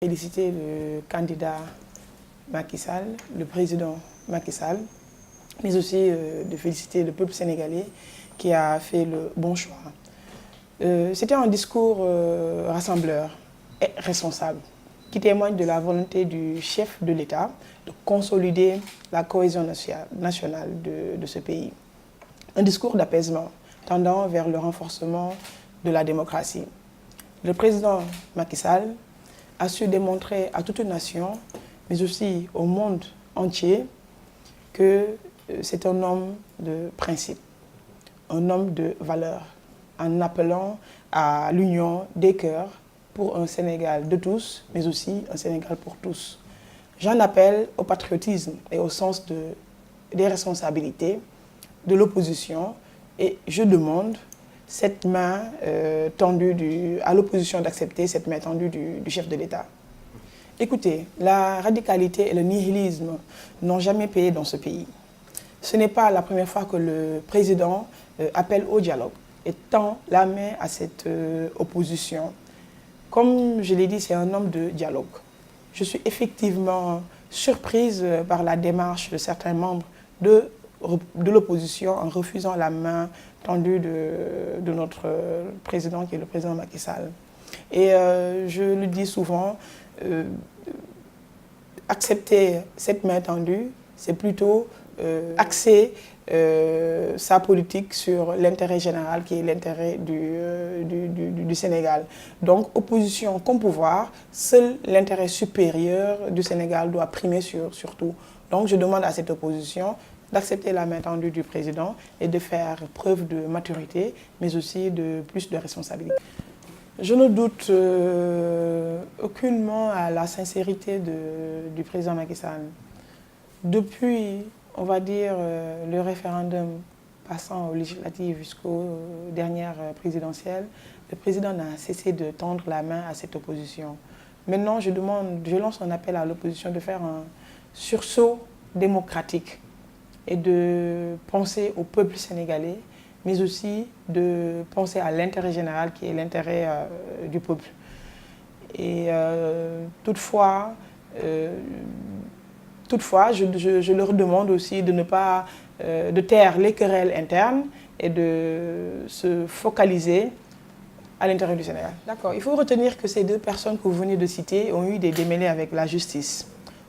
Féliciter le candidat Macky Sall, le président Macky Sall, mais aussi de féliciter le peuple sénégalais qui a fait le bon choix. C'était un discours rassembleur et responsable qui témoigne de la volonté du chef de l'État de consolider la cohésion nationale de ce pays. Un discours d'apaisement tendant vers le renforcement de la démocratie. Le président Macky Sall a su démontrer à toute une nation, mais aussi au monde entier, que c'est un homme de principe, un homme de valeurs, en appelant à l'union des cœurs pour un Sénégal de tous, mais aussi un Sénégal pour tous. J'en appelle au patriotisme et au sens des responsabilités de l'opposition et je demande cette main tendue à l'opposition d'accepter cette main tendue du chef de l'État. Écoutez, la radicalité et le nihilisme n'ont jamais payé dans ce pays. Ce n'est pas la première fois que le président appelle au dialogue et tend la main à cette opposition. Comme je l'ai dit, c'est un homme de dialogue. Je suis effectivement surprise par la démarche de certains membres de l'opposition en refusant la main tendue de notre président, qui est le président Macky Sall. Et je le dis souvent, accepter cette main tendue, c'est plutôt axer sa politique sur l'intérêt général qui est l'intérêt du Sénégal. Donc, opposition comme pouvoir, seul l'intérêt supérieur du Sénégal doit primer sur tout. Donc, je demande à cette opposition d'accepter la main tendue du président et de faire preuve de maturité, mais aussi de plus de responsabilité. Je ne doute aucunement à la sincérité du président Macky Sall. Depuis, on va dire, le référendum passant aux législatives jusqu'aux dernières présidentielles, le président n'a cessé de tendre la main à cette opposition. Maintenant, je lance un appel à l'opposition de faire un sursaut démocratique et de penser au peuple sénégalais, mais aussi de penser à l'intérêt général qui est l'intérêt du peuple. Et toutefois, je leur demande aussi de ne pas de taire les querelles internes et de se focaliser à l'intérêt du Sénégal. D'accord, il faut retenir que ces deux personnes que vous venez de citer ont eu des démêlés avec la justice.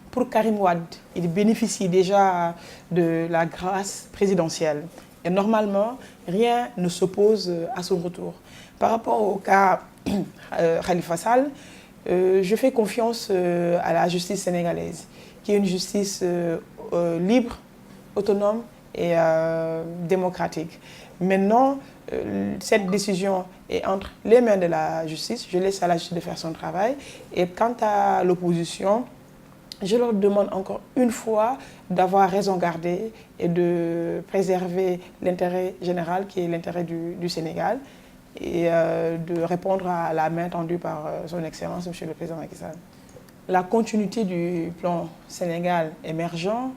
Pour Karim Wade, il bénéficie déjà de la grâce présidentielle. Et normalement, rien ne s'oppose à son retour. Par rapport au cas Khalifa Sall, je fais confiance à la justice sénégalaise, qui est une justice libre, autonome et démocratique. Maintenant, cette décision est entre les mains de la justice. Je laisse à la justice de faire son travail. Et quant à l'opposition, je leur demande encore une fois d'avoir raison gardée et de préserver l'intérêt général qui est l'intérêt du Sénégal et de répondre à la main tendue par son Excellence, M. le Président Macky Sall. La continuité du plan Sénégal émergent,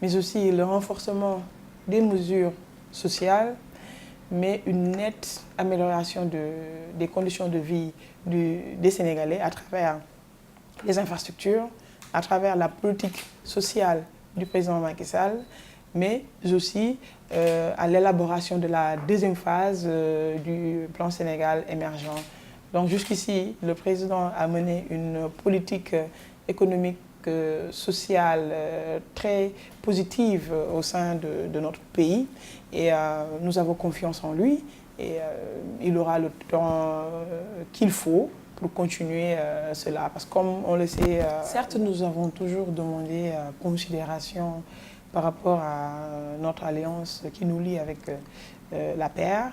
mais aussi le renforcement des mesures sociales, mais une nette amélioration des conditions de vie des Sénégalais à travers les infrastructures, à travers la politique sociale du président Macky Sall, mais aussi à l'élaboration de la deuxième phase du plan Sénégal émergent. Donc jusqu'ici, le président a mené une politique économique, sociale très positive au sein de notre pays et nous avons confiance en lui et il aura le temps qu'il faut pour continuer cela. Parce que comme on le sait, certes nous avons toujours demandé considération par rapport à notre alliance qui nous lie avec la paire,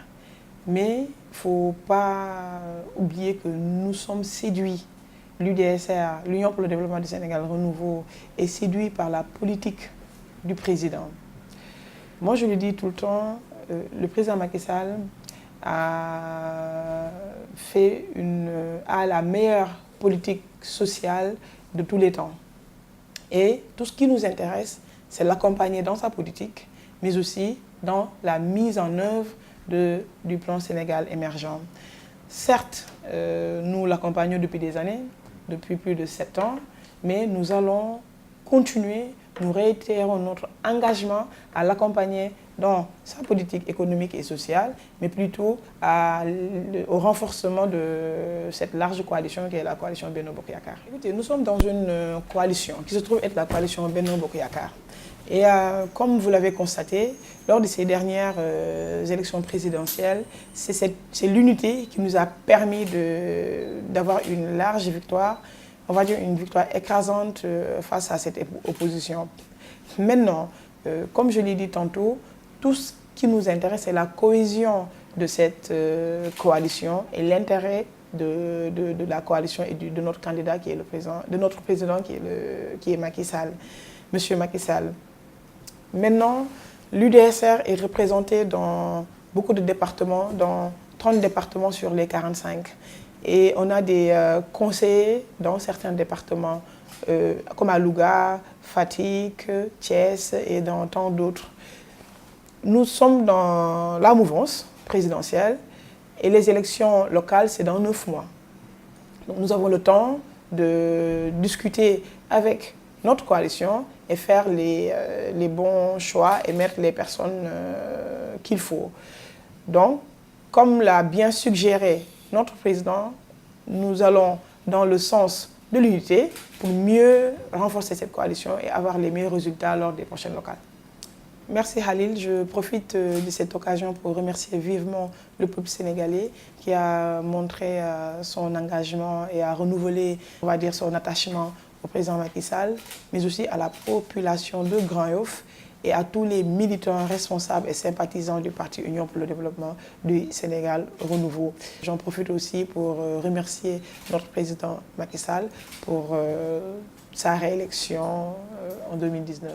mais il ne faut pas oublier que nous sommes séduits. L'UDSR, l'Union pour le développement du Sénégal Renouveau, est séduit par la politique du président. Moi je le dis tout le temps, le président Macky Sall a la meilleure politique sociale de tous les temps. Et tout ce qui nous intéresse, c'est l'accompagner dans sa politique, mais aussi dans la mise en œuvre du plan Sénégal émergent. Certes, nous l'accompagnons depuis des années, depuis plus de 7 ans, mais nous allons continuer, nous réitérons notre engagement à l'accompagner dans sa politique économique et sociale, mais plutôt au renforcement de cette large coalition qui est la coalition Benno Bokk Yakaar. Écoutez, nous sommes dans une coalition qui se trouve être la coalition Benno Bokk Yakaar. Et comme vous l'avez constaté, lors de ces dernières élections présidentielles, c'est l'unité qui nous a permis d'avoir une large victoire, on va dire une victoire écrasante face à cette opposition. Maintenant, comme je l'ai dit tantôt, tout ce qui nous intéresse, c'est la cohésion de cette coalition et l'intérêt de la coalition et de notre candidat qui est le président, de notre président qui est Macky Sall, Monsieur Macky Sall. Maintenant, l'UDSR est représenté dans beaucoup de départements, dans 30 départements sur les 45. Et on a des conseillers dans certains départements, comme à Louga, Fatick, Thiès et dans tant d'autres. Nous sommes dans la mouvance présidentielle et les élections locales, c'est dans 9 mois. Donc nous avons le temps de discuter avec notre coalition et faire les bons choix et mettre les personnes qu'il faut. Donc, comme l'a bien suggéré notre président, nous allons dans le sens de l'unité pour mieux renforcer cette coalition et avoir les meilleurs résultats lors des prochaines locales. Merci Khalil, je profite de cette occasion pour remercier vivement le peuple sénégalais qui a montré son engagement et a renouvelé, on va dire, son attachement au président Macky Sall, mais aussi à la population de Grand Yoff et à tous les militants responsables et sympathisants du Parti Union pour le développement du Sénégal Renouveau. J'en profite aussi pour remercier notre président Macky Sall pour sa réélection en 2019.